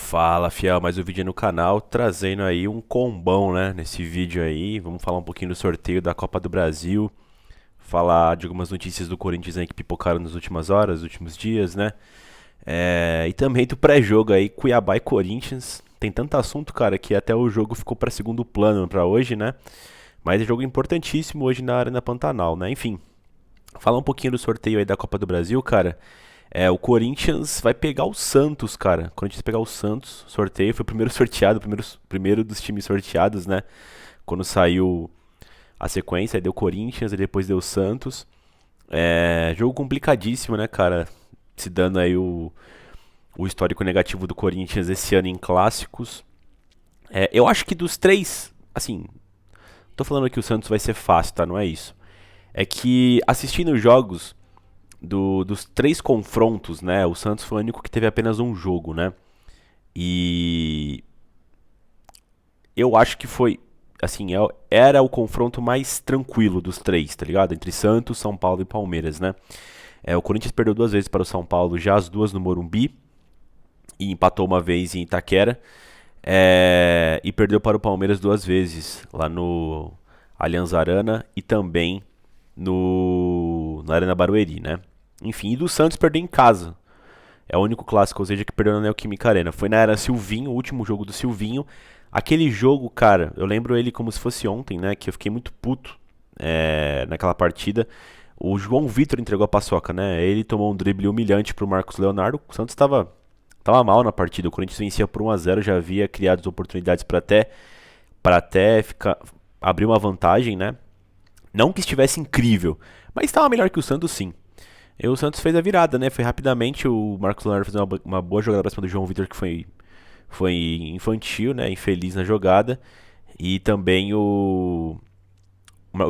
Fala, fiel, mais um vídeo aí no canal, trazendo aí um combão, né, nesse vídeo aí. Vamos falar um pouquinho do sorteio da Copa do Brasil, falar de algumas notícias do Corinthians aí que pipocaram nas últimas horas, nos últimos dias, né. E também do pré-jogo aí, Cuiabá e Corinthians. Tem tanto assunto, cara, que até o jogo ficou para segundo plano para hoje, né. Mas é jogo importantíssimo hoje na Arena Pantanal, né. Enfim, falar um pouquinho do sorteio aí da Copa do Brasil, cara. O Corinthians vai pegar o Santos, cara. O Corinthians vai pegar o Santos, sorteio. Foi o primeiro sorteado, primeiro dos times sorteados, né? Quando saiu a sequência, aí deu Corinthians e depois deu Santos. Jogo complicadíssimo, né, cara? Se dando aí o histórico negativo do Corinthians esse ano em clássicos. Eu acho que dos três, assim, tô falando que o Santos vai ser fácil, tá? Não é isso. É que assistindo os jogos dos três confrontos, né? O Santos foi o único que teve apenas um jogo, né? E eu acho que foi, assim, era o confronto mais tranquilo dos três, tá ligado? Entre Santos, São Paulo e Palmeiras, né? O Corinthians perdeu duas vezes para o São Paulo, já as duas no Morumbi, e empatou uma vez em Itaquera. E perdeu para o Palmeiras duas vezes, lá no Allianz Arana e também na Arena Barueri, né? Enfim, e do Santos perdeu em casa. É o único clássico, ou seja, que perdeu na Neoquímica Arena. Foi na era Silvinho, o último jogo do Silvinho. Aquele jogo, cara, eu lembro ele como se fosse ontem, né? Que eu fiquei muito puto naquela partida. O João Vitor entregou a paçoca, né? Ele tomou um drible humilhante pro Marcos Leonardo. O Santos tava mal na partida. O Corinthians vencia por 1 a 0, já havia criado oportunidades para até abrir uma vantagem, né? Não que estivesse incrível, mas estava melhor que o Santos, sim. E o Santos fez a virada, né? Foi rapidamente, o Marcos Leonardo fez uma boa jogada pra cima do João Vitor, que foi infantil, né? Infeliz na jogada. E também o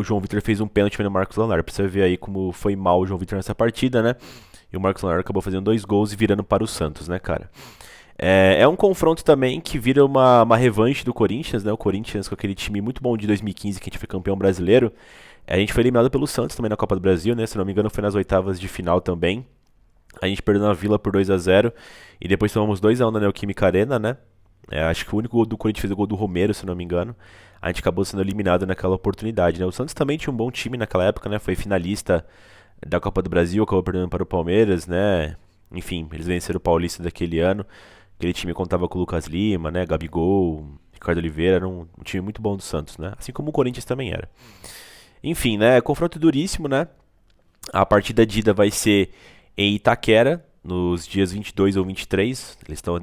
João Vitor fez um pênalti no Marcos Leonardo. Pra você ver aí como foi mal o João Vitor nessa partida, né? E o Marcos Leonardo acabou fazendo 2 gols e virando para o Santos, né, cara? É um confronto também que vira uma revanche do Corinthians, né? O Corinthians com aquele time muito bom de 2015 que a gente foi campeão brasileiro. A gente foi eliminado pelo Santos também na Copa do Brasil, né? Se não me engano, foi nas oitavas de final também. A gente perdeu na Vila por 2 a 0 e depois tomamos 2 a 1 na Neoquímica Arena, né? Acho que o único gol do Corinthians fez o gol do Romero, se não me engano. A gente acabou sendo eliminado naquela oportunidade, né? O Santos também tinha um bom time naquela época, né? Foi finalista da Copa do Brasil, acabou perdendo para o Palmeiras, né? Enfim, eles venceram o Paulista daquele ano. Aquele time contava com o Lucas Lima, né? Gabigol, Ricardo Oliveira, era um time muito bom do Santos, né? Assim como o Corinthians também era. Enfim, né? Confronto duríssimo, né? A partida de ida vai ser em Itaquera, nos dias 22 ou 23. Eles estão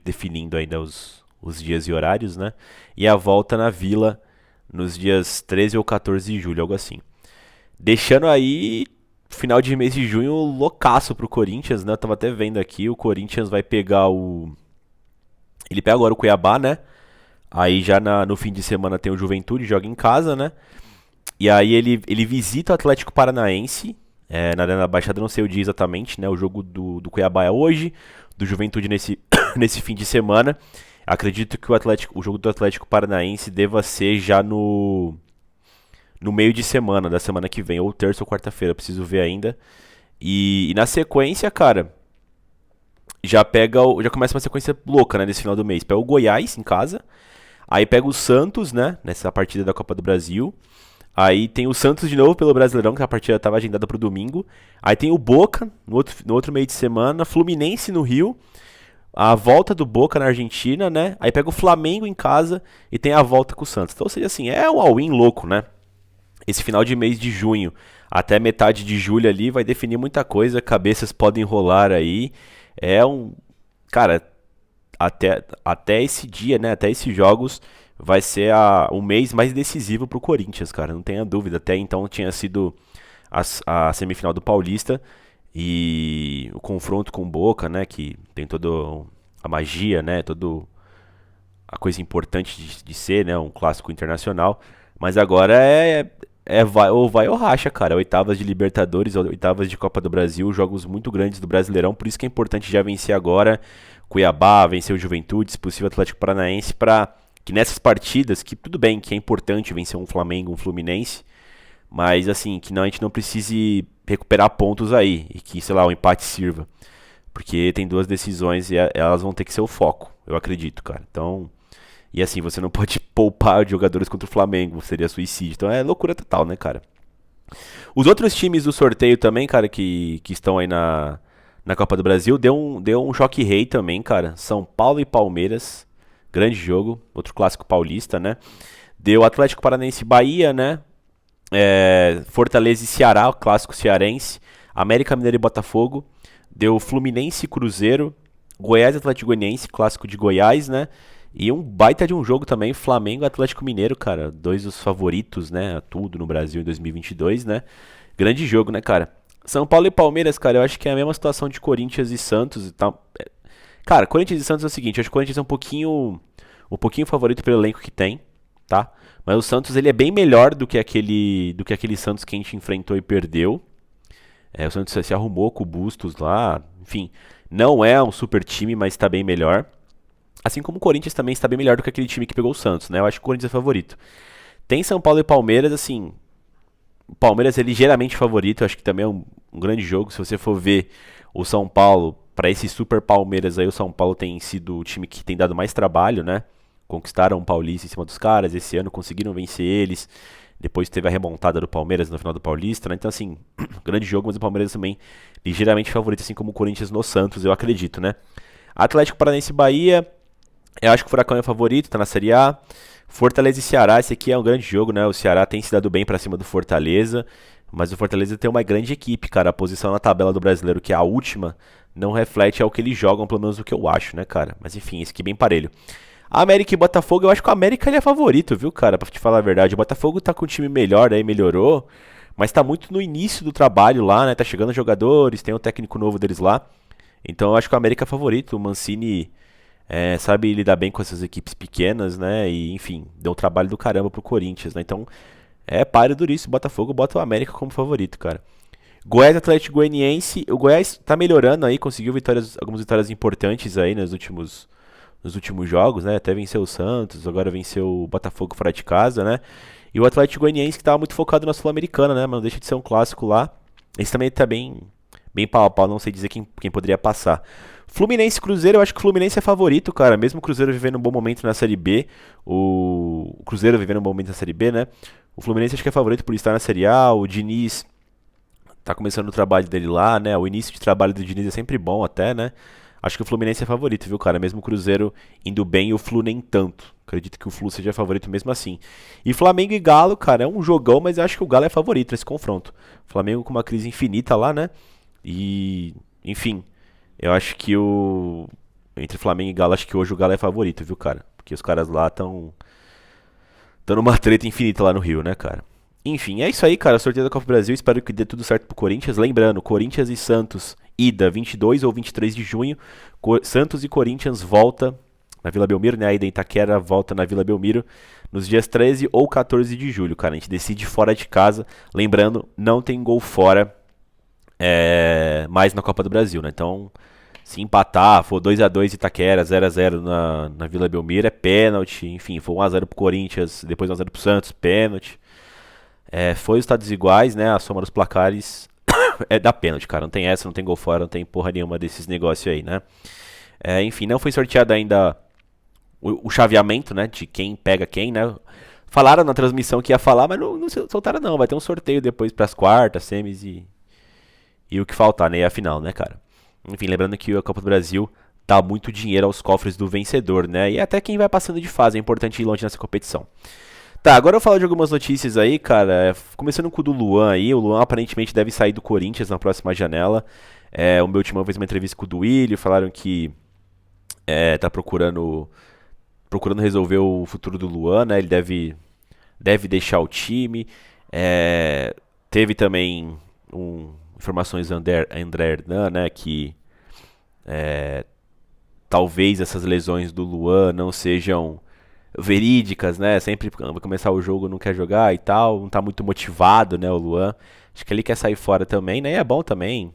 definindo ainda os dias e horários, né? E a volta na Vila nos dias 13 ou 14 de julho, algo assim. Deixando aí final de mês de junho loucaço pro Corinthians, né? Eu tava até vendo aqui, o Corinthians vai pegar o. Ele pega agora o Cuiabá, né? Aí já no fim de semana tem o Juventude, joga em casa, né? E aí ele visita o Atlético Paranaense, na Arena da Baixada, não sei o dia exatamente, né? O jogo do Cuiabá é hoje, do Juventude nesse fim de semana. Acredito que o jogo do Atlético Paranaense deva ser já no meio de semana, da semana que vem, ou terça ou quarta-feira, preciso ver ainda. E na sequência, cara, já começa uma sequência louca, né, nesse final do mês. Pega o Goiás em casa, aí pega o Santos, né, nessa partida da Copa do Brasil. Aí tem o Santos de novo pelo Brasileirão, que a partida estava agendada para o domingo. Aí tem o Boca no outro meio de semana, Fluminense no Rio, a volta do Boca na Argentina, né? Aí pega o Flamengo em casa e tem a volta com o Santos. Então, ou seja, assim, é um all-in louco, né? Esse final de mês de junho até metade de julho ali vai definir muita coisa, cabeças podem rolar aí. É um. Cara, até esse dia, né? Até esses jogos vai ser o mês mais decisivo pro Corinthians, cara. Não tenha dúvida. Até então tinha sido a semifinal do Paulista e o confronto com o Boca, né? Que tem toda a magia, né? Toda a coisa importante de ser, né? Um clássico internacional. Mas agora ou vai ou racha, cara. Oitavas de Libertadores, oitavas de Copa do Brasil, jogos muito grandes do Brasileirão. Por isso que é importante já vencer agora. Cuiabá, vencer o Juventude, se possível Atlético Paranaense, para que nessas partidas, que tudo bem que é importante vencer um Flamengo, um Fluminense, mas assim, que a gente não precise recuperar pontos aí, e que, sei lá, o empate sirva Porque tem duas decisões e elas vão ter que ser o foco, eu acredito, cara. Então, e assim, você não pode poupar jogadores contra o Flamengo, seria suicídio. Então é loucura total, né, cara? Os outros times do sorteio também, cara, que estão aí na Copa do Brasil, deu um choque rei também, cara. São Paulo e Palmeiras, grande jogo, outro clássico paulista, né? Deu Atlético Paranaense e Bahia, né? Fortaleza e Ceará, o clássico cearense. América Mineiro e Botafogo. Deu Fluminense e Cruzeiro. Goiás e Atlético Goianiense, clássico de Goiás, né? E um baita de um jogo também, Flamengo e Atlético Mineiro, cara. Dois dos favoritos, né? A tudo no Brasil em 2022, né? Grande jogo, né, cara? São Paulo e Palmeiras, cara, eu acho que é a mesma situação de Corinthians e Santos e tal. Cara, Corinthians e Santos é o seguinte, eu acho que o Corinthians é um pouquinho favorito pelo elenco que tem, tá? Mas o Santos ele é bem melhor do que aquele Santos que a gente enfrentou e perdeu. O Santos se arrumou com o Bustos lá, enfim, não é um super time, mas está bem melhor. Assim como o Corinthians também está bem melhor do que aquele time que pegou o Santos, né? Eu acho que o Corinthians é favorito. Tem São Paulo e Palmeiras, assim, o Palmeiras é ligeiramente favorito, acho que também é um grande jogo. Se você for ver o São Paulo, para esse Super Palmeiras aí, o São Paulo tem sido o time que tem dado mais trabalho, né? Conquistaram o Paulista em cima dos caras, esse ano conseguiram vencer eles. Depois teve a remontada do Palmeiras no final do Paulista, né? Então, assim, grande jogo, mas o Palmeiras também ligeiramente favorito, assim como o Corinthians no Santos, eu acredito, né? Atlético Paranaense e Bahia, eu acho que o Furacão é favorito, tá na Série A. Fortaleza e Ceará, esse aqui é um grande jogo, né? O Ceará tem se dado bem pra cima do Fortaleza, mas o Fortaleza tem uma grande equipe, cara. A posição na tabela do Brasileiro, que é a última, não reflete ao que eles jogam, pelo menos o que eu acho, né, cara? Mas enfim, esse aqui é bem parelho. América e Botafogo, eu acho que o América ele é favorito, viu, cara? Pra te falar a verdade. O Botafogo tá com um time melhor, aí melhorou, mas tá muito no início do trabalho lá, né? Tá chegando jogadores, tem um técnico novo deles lá. Então eu acho que o América é favorito. O Mancini sabe lidar bem com essas equipes pequenas, né? E, enfim, deu um trabalho do caramba pro Corinthians, né? Então, páreo duríssimo. O Botafogo bota o América como favorito, cara. Goiás Atlético Goianiense. O Goiás tá melhorando aí, conseguiu algumas vitórias importantes aí nos últimos jogos, né? Até venceu o Santos, agora venceu o Botafogo fora de casa, né? E o Atlético Goianiense que tava muito focado na Sul-Americana, né? Mas não deixa de ser um clássico lá. Esse também tá bem pau a pau, não sei dizer quem poderia passar. Fluminense e Cruzeiro, eu acho que o Fluminense é favorito, cara. Mesmo o Cruzeiro vivendo um bom momento na Série B, o Cruzeiro vivendo um bom momento na Série B, né? O Fluminense acho que é favorito por estar na Série A. O Diniz tá começando o trabalho dele lá, né? O início de trabalho do Diniz é sempre bom até, né? Acho que o Fluminense é favorito, viu, cara? Mesmo o Cruzeiro indo bem e o Flu nem tanto. Acredito que o Flu seja favorito mesmo assim. E Flamengo e Galo, cara, é um jogão, mas eu acho que o Galo é favorito nesse confronto. Flamengo com uma crise infinita lá, né? E, enfim, eu acho que entre Flamengo e Galo, acho que hoje o Galo é favorito, viu, cara? Porque os caras lá estão numa treta infinita lá no Rio, né, cara? Enfim, é isso aí, cara. Sorteio da Copa do Brasil. Espero que dê tudo certo pro Corinthians. Lembrando, Corinthians e Santos, ida 22 ou 23 de junho. Santos e Corinthians volta na Vila Belmiro, né? A ida em Itaquera volta na Vila Belmiro nos dias 13 ou 14 de julho, cara. A gente decide fora de casa. Lembrando, não tem gol fora mais na Copa do Brasil, né? Então, se empatar, for 2-2 Itaquera, 0-0 na Vila Belmiro, é pênalti. Enfim, for 1-0 pro Corinthians, depois 1-0 pro Santos, pênalti. Foi os estados iguais, né? A soma dos placares dá pênalti, cara. Não tem essa, não tem gol fora, não tem porra nenhuma desses negócios aí, né? Enfim, não foi sorteado ainda o chaveamento, né? De quem pega quem, né? Falaram na transmissão que ia falar, mas não soltaram não. Vai ter um sorteio depois pras quartas, semis e o que faltar, né? E a final, né, cara? Enfim, lembrando que a Copa do Brasil dá muito dinheiro aos cofres do vencedor, né? E até quem vai passando de fase, é importante ir longe nessa competição. Tá, agora eu vou falar de algumas notícias aí, cara. Começando com o do Luan aí. O Luan aparentemente deve sair do Corinthians na próxima janela. O meu timão fez uma entrevista com o Duílio. Falaram que tá procurando resolver o futuro do Luan, né? Ele deve deixar o time. Teve também informações do André Hernan, né? Que talvez essas lesões do Luan não sejam verídicas, né? Sempre vai começar o jogo, não quer jogar e tal, não tá muito motivado, né, o Luan. Acho que ele quer sair fora também, né? E é bom também.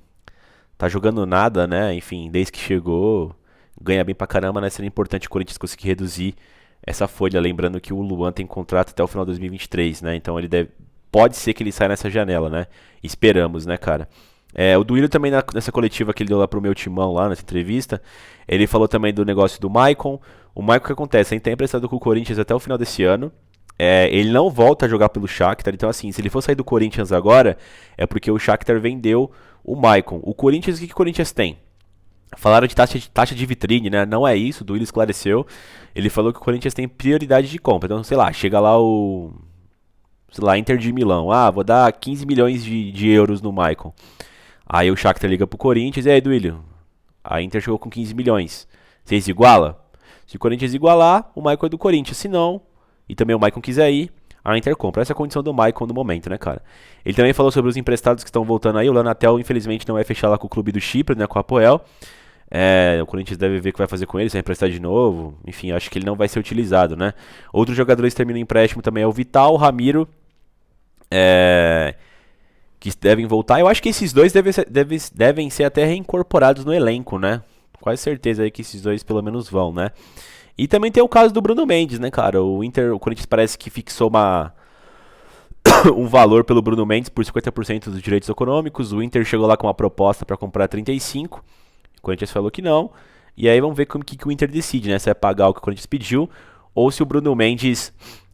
Tá jogando nada, né? Enfim, desde que chegou, ganha bem pra caramba, né? Seria importante o Corinthians conseguir reduzir essa folha, lembrando que o Luan tem contrato até o final de 2023, né? Então pode ser que ele saia nessa janela, né? Esperamos, né, cara? O Duílio também nessa coletiva que ele deu lá pro meu timão, lá nessa entrevista, ele falou também do negócio do Maicon. O Maicon, o que acontece? Ele tá emprestado com o Corinthians até o final desse ano. Ele não volta a jogar pelo Shakhtar, então assim, se ele for sair do Corinthians agora, é porque o Shakhtar vendeu o Maicon. O Corinthians, o que o Corinthians tem? Falaram de taxa de vitrine, né? Não é isso, o Duílio esclareceu. Ele falou que o Corinthians tem prioridade de compra. Então, sei lá, chega lá sei lá, Inter de Milão. Ah, vou dar 15 milhões de euros no Maicon. Aí o Shakhtar liga pro Corinthians, e aí, Duílio? A Inter chegou com 15 milhões. Vocês iguala? Se o Corinthians igualar, o Maicon é do Corinthians. Se não, e também o Maicon quiser ir, a Inter compra. Essa é a condição do Maicon no momento, né, cara? Ele também falou sobre os emprestados que estão voltando aí. O Lanatel, infelizmente, não vai fechar lá com o clube do Chipre, né, com o Apoel. O Corinthians deve ver o que vai fazer com ele, se vai emprestar de novo. Enfim, acho que ele não vai ser utilizado, né? Outros jogadores que terminam o empréstimo também é o Vital, o Ramiro, que devem voltar. Eu acho que esses dois devem ser até reincorporados no elenco, né? Quase certeza aí que esses dois pelo menos vão, né? E também tem o caso do Bruno Mendes, né, cara? O Corinthians parece que fixou um valor pelo Bruno Mendes por 50% dos direitos econômicos. O Inter chegou lá com uma proposta para comprar 35%. O Corinthians falou que não. E aí vamos ver como que o Inter decide, né? Se vai pagar o que o Corinthians pediu ou se o Bruno Mendes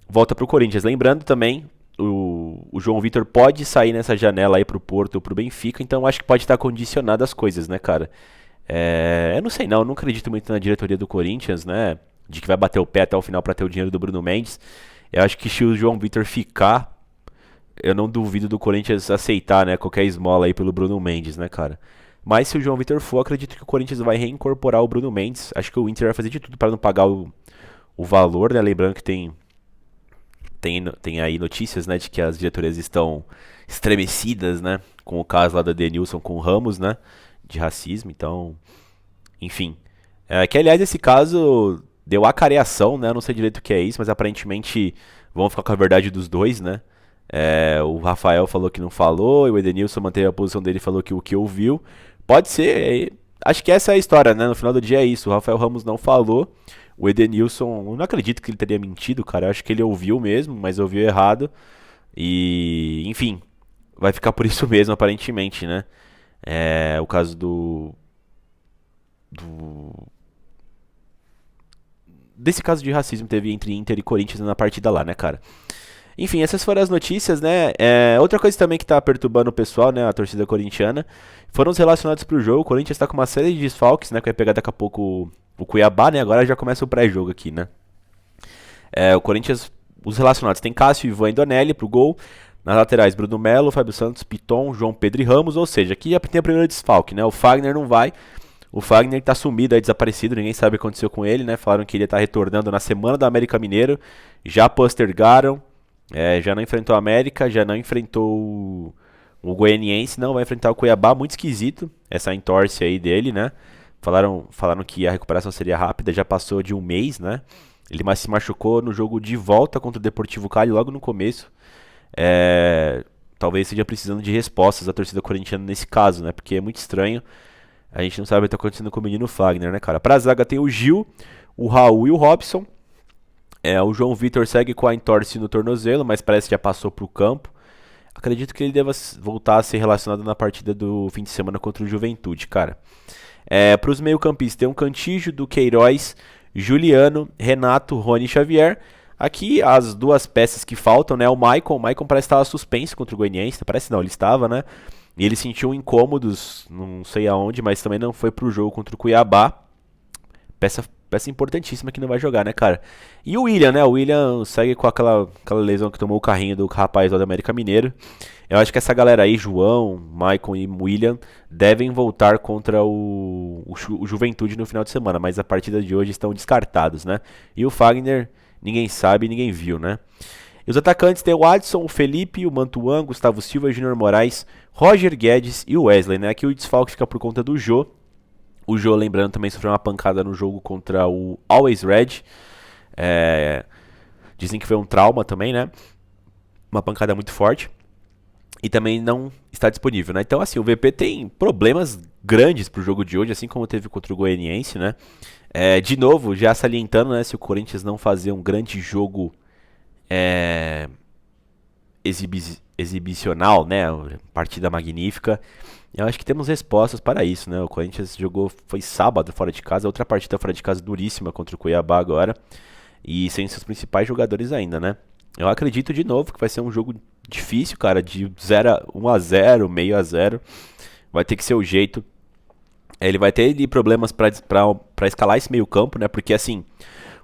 volta pro Corinthians. Lembrando também, o João Vitor pode sair nessa janela aí pro Porto ou pro Benfica. Então acho que pode estar condicionado as coisas, né, cara? Eu não sei não, eu não acredito muito na diretoria do Corinthians, né? De que vai bater o pé até o final para ter o dinheiro do Bruno Mendes. Eu acho que se o João Vitor ficar, eu não duvido do Corinthians aceitar, né, qualquer esmola aí pelo Bruno Mendes, né, cara? Mas se o João Vitor for, acredito que o Corinthians vai reincorporar o Bruno Mendes. Acho que o Inter vai fazer de tudo para não pagar o valor, né? Lembrando que tem aí notícias, né, de que as diretorias estão estremecidas, né, com o caso lá da Denilson com o Ramos, né, de racismo. Então, enfim. Que aliás esse caso deu acareação, né? Eu não sei direito o que é isso, mas aparentemente vão ficar com a verdade dos dois, né? O Rafael falou que não falou, e o Edenilson manteve a posição dele e falou que o que ouviu. Pode ser, acho que essa é a história, né? No final do dia é isso. O Rafael Ramos não falou. O Edenilson, eu não acredito que ele teria mentido, cara. Eu acho que ele ouviu mesmo, mas ouviu errado. E, enfim, vai ficar por isso mesmo, aparentemente, né? O caso desse caso de racismo teve entre Inter e Corinthians na partida lá, né, cara? Enfim, essas foram as notícias, né? Outra coisa também que tá perturbando o pessoal, né, a torcida corintiana, foram os relacionados pro jogo. O Corinthians tá com uma série de desfalques, né, que vai pegar daqui a pouco o Cuiabá, né? Agora já começa o pré-jogo aqui, né? O Corinthians, os relacionados tem Cássio, Ivan e Donelli pro gol. Nas laterais, Bruno Melo, Fábio Santos, Piton, João Pedro e Ramos. Ou seja, aqui já tem a primeira desfalque, né? O Fagner não vai. O Fagner tá sumido aí, desaparecido, ninguém sabe o que aconteceu com ele, né? Falaram que ele ia estar retornando na semana do América Mineiro. Já postergaram. Já não enfrentou o América, já não enfrentou o Goianiense, não vai enfrentar o Cuiabá. Muito esquisito essa entorse aí dele, né? Falaram que a recuperação seria rápida, já passou de um mês, né? Ele se machucou no jogo de volta contra o Deportivo Cali logo no começo. Talvez esteja precisando de respostas da torcida corintiana nesse caso, né? Porque é muito estranho. A gente não sabe o que está acontecendo com o menino Fagner, né, cara? Pra zaga tem o Gil, o Raul e o Robson. O João Vitor segue com a entorse no tornozelo, mas parece que já passou pro campo. Acredito que ele deva voltar a ser relacionado na partida do fim de semana contra o Juventude, cara. Para os meio-campistas tem um Cantígio, do Queiroz, Juliano, Renato, Rony e Xavier. Aqui as duas peças que faltam, né? O Maicon parece que estava suspenso contra o Goianiense. Parece não, ele estava, né? E ele sentiu incômodos, não sei aonde, mas também não foi pro jogo contra o Cuiabá. Peça importantíssima que não vai jogar, né, cara? E o William, né? O William segue com aquela lesão que tomou o carrinho do rapaz lá do América Mineiro. Eu acho que essa galera aí, João, Maicon e William, devem voltar contra o Juventude no final de semana, mas a partida de hoje estão descartados, né? E o Fagner, ninguém sabe, ninguém viu, né? E os atacantes tem o Adson, o Felipe, o Mantuan, Gustavo Silva, Júnior Moraes, Roger Guedes e o Wesley, né? Aqui o desfalque fica por conta do Jô. O Jô, lembrando, também sofreu uma pancada no jogo contra o Always Red. Dizem que foi um trauma também, né? Uma pancada muito forte. E também não está disponível, né? Então, assim, o VP tem problemas grandes pro jogo de hoje, assim como teve contra o Goianiense, né? De novo, já salientando, né? Se o Corinthians não fazer um grande jogo exibicional, né? Partida magnífica. Eu acho que temos respostas para isso, né? O Corinthians jogou, foi sábado fora de casa, outra partida fora de casa duríssima contra o Cuiabá agora, e sem seus principais jogadores ainda, né? Eu acredito de novo que vai ser um jogo difícil, cara, de 1 a 0, meio a zero. Vai ter que ser o jeito. Ele vai ter ali problemas pra escalar esse meio campo, né? Porque assim,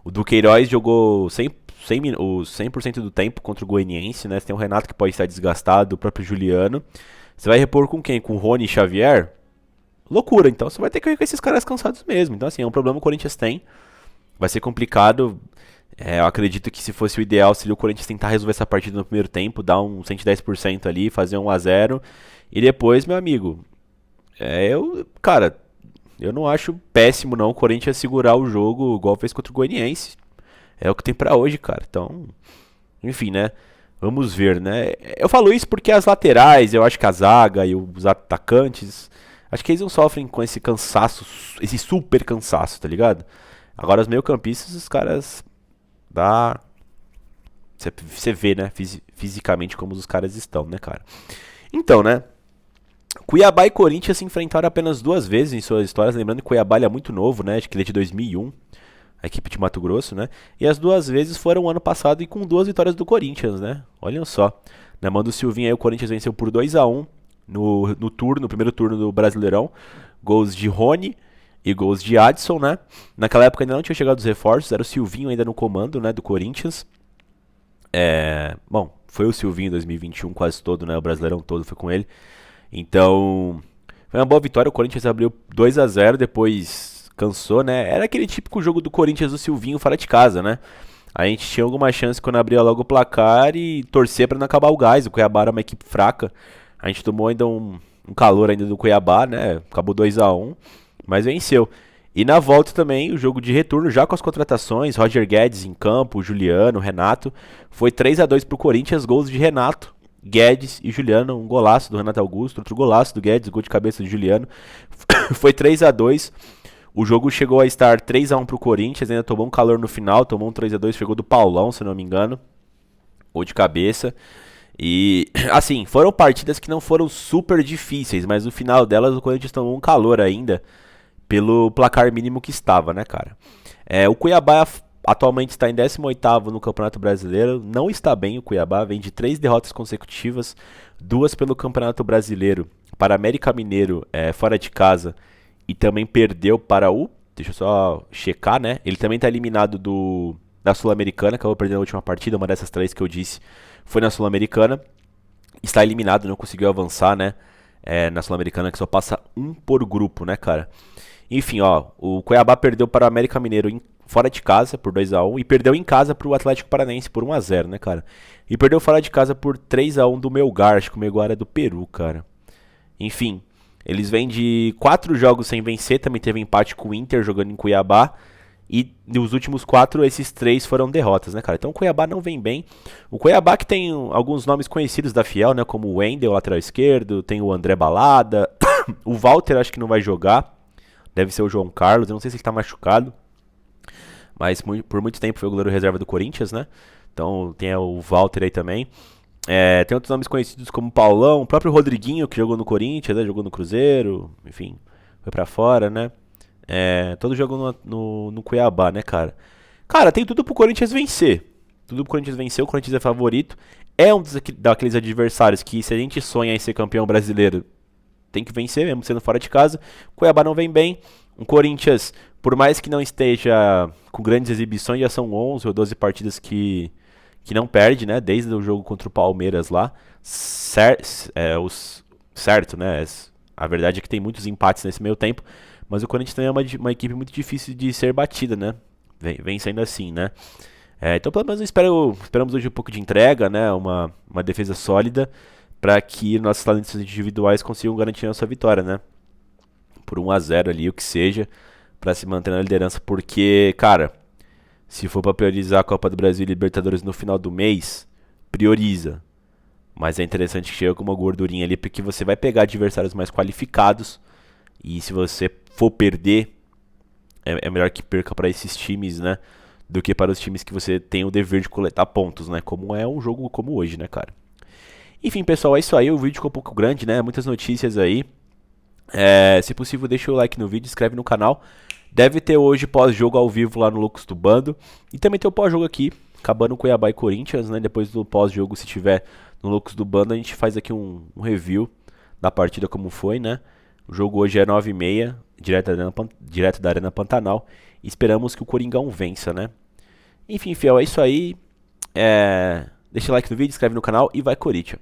o Duqueiroz jogou 100% do tempo contra o Goianiense, né? Você tem o Renato que pode estar desgastado, o próprio Juliano. Você vai repor com quem? Com o Rony e Xavier? Loucura, então você vai ter que ir com esses caras cansados mesmo. Então assim, é um problema que o Corinthians tem. Vai ser complicado. Eu acredito que se fosse o ideal, seria o Corinthians tentar resolver essa partida no primeiro tempo, dar um 110% ali, fazer 1 a 0. E depois, meu amigo, cara, eu não acho péssimo não o Corinthians segurar o jogo igual fez contra o Goianiense. É o que tem pra hoje, cara. Então, enfim, né? Vamos ver, né? Eu falo isso porque as laterais, eu acho que a zaga e os atacantes, acho que eles não sofrem com esse cansaço, esse super cansaço, tá ligado? Agora os meio-campistas, os caras dá você vê, né, fisicamente como os caras estão, né, cara? Então, né? Cuiabá e Corinthians se enfrentaram apenas 2 vezes em suas histórias, lembrando que Cuiabá ele é muito novo, né? Acho que ele é de 2001, a equipe de Mato Grosso, né? E as 2 vezes foram ano passado e com 2 vitórias do Corinthians, né? Olhem só. Na mão do Silvinho aí o Corinthians venceu por 2 a 1 no primeiro turno do Brasileirão. Gols de Rony e gols de Adson, né? Naquela época ainda não tinha chegado os reforços, era o Silvinho ainda no comando, né, do Corinthians. Bom, foi o Silvinho em 2021 quase todo, né? O Brasileirão todo foi com ele. Então, foi uma boa vitória. O Corinthians abriu 2 a 0, depois cansou, né? Era aquele típico jogo do Corinthians do Silvinho fora de casa, né? A gente tinha alguma chance quando abria logo o placar e torcer para não acabar o gás. O Cuiabá era uma equipe fraca. A gente tomou ainda um calor ainda do Cuiabá, né? Acabou 2 a 1, mas venceu. E na volta também, o jogo de retorno, já com as contratações, Roger Guedes em campo, Juliano, Renato, foi 3 a 2 pro Corinthians, gols de Renato, Guedes e Juliano, um golaço do Renato Augusto, outro golaço do Guedes, gol de cabeça de Juliano. Foi 3 a 2. O jogo chegou a estar 3 a 1 pro Corinthians, ainda tomou um calor no final, tomou um 3 a 2, chegou do Paulão, se não me engano, gol de cabeça. E, assim, foram partidas que não foram super difíceis, mas no final delas o Corinthians tomou um calor ainda, pelo placar mínimo que estava, né, cara? O Cuiabá atualmente está em 18º no Campeonato Brasileiro, não está bem o Cuiabá, vem de 3 derrotas consecutivas, 2 pelo Campeonato Brasileiro, para América Mineiro, fora de casa, e também perdeu para deixa eu só checar, né? Ele também está eliminado da Sul-Americana, acabou perdendo a última partida, uma dessas 3 que eu disse foi na Sul-Americana, está eliminado, não conseguiu avançar, né? Na Sul-Americana, que só passa um por grupo, né, cara? Enfim, ó, o Cuiabá perdeu para o América Mineiro fora de casa por 2 a 1 e perdeu em casa para o Atlético Paranaense por 1 a 0, né, cara? E perdeu fora de casa por 3 a 1 do Melgar, acho que o Melgar é do Peru, cara. Enfim, eles vêm de 4 jogos sem vencer, também teve empate com o Inter jogando em Cuiabá. E nos últimos 4, esses 3 foram derrotas, né, cara? Então o Cuiabá não vem bem. O Cuiabá que tem alguns nomes conhecidos da Fiel, né? Como o Wendel, lateral esquerdo, tem o André Balada. O Walter acho que não vai jogar. Deve ser o João Carlos, eu não sei se ele tá machucado. Mas por muito tempo foi o goleiro reserva do Corinthians, né? Então tem o Walter aí também. Tem outros nomes conhecidos como Paulão, o próprio Rodriguinho, que jogou no Corinthians, né? Jogou no Cruzeiro, enfim, foi pra fora, né? Todo jogo no Cuiabá, né, cara? Cara, tem tudo pro Corinthians vencer. Tudo pro Corinthians vencer, o Corinthians é favorito. É um daqueles adversários que, se a gente sonha em ser campeão brasileiro, tem que vencer mesmo, sendo fora de casa. Cuiabá não vem bem. O Corinthians, por mais que não esteja com grandes exibições, já são 11 ou 12 partidas que não perde, né? Desde o jogo contra o Palmeiras lá. Certo, né? A verdade é que tem muitos empates nesse meio tempo. Mas o Corinthians também é uma equipe muito difícil de ser batida, né? Vem sendo assim, né? Então, pelo menos, esperamos hoje um pouco de entrega, né? Uma defesa sólida, para que nossos talentos individuais consigam garantir a sua vitória, né? Por 1 a 0 ali, o que seja, para se manter na liderança, porque, cara, se for para priorizar a Copa do Brasil e Libertadores no final do mês, prioriza. Mas é interessante que chegue com uma gordurinha ali, porque você vai pegar adversários mais qualificados, e se você for perder, é melhor que perca para esses times, né? Do que para os times que você tem o dever de coletar pontos, né? Como é um jogo como hoje, né, cara? Enfim, pessoal, é isso aí. O vídeo ficou um pouco grande, né? Muitas notícias aí. Se possível, deixa o like no vídeo, inscreve no canal. Deve ter hoje pós-jogo ao vivo lá no Loucos do Bando. E também tem o pós-jogo aqui, acabando Cuiabá e Corinthians, né? Depois do pós-jogo, se tiver no Loucos do Bando, a gente faz aqui um review da partida como foi, né? O jogo hoje é 9h30, direto da Arena Pantanal. E esperamos que o Coringão vença, né? Enfim, fiel, é isso aí. Deixa o like no vídeo, inscreve no canal e vai Corinthians.